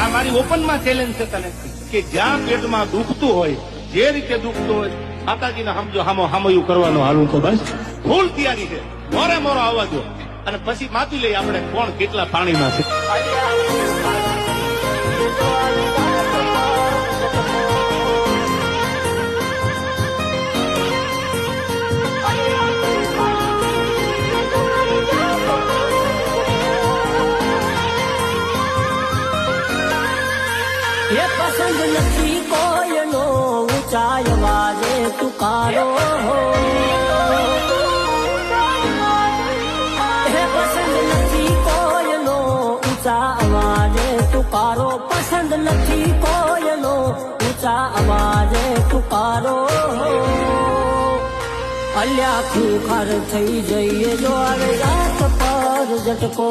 આ મારી ઓપનમાં ચેલેન્જ છે તને કે જ્યાં પેટમાં દુખતું હોય, જે રીતે દુખતું હોય, માતાજીને સમજો હામયું કરવાનું હાલું તો બસ ફૂલ તૈયારી છે. મોરે મોરો આવવા દો અને પછી માપી લઈએ આપણે કોણ કેટલા પાણીમાં છે. ये पसंद नहीं कोयनो ऊंचा आवाजे तुकारो हो, ये पसंद नहीं कोयनो ऊंचा आवाजे तुकारो, पसंद नहीं कोयनो ऊंचा आवाजे तुकारो हो. अल्या खूखार थई जइए जो आवे रात पर झटको.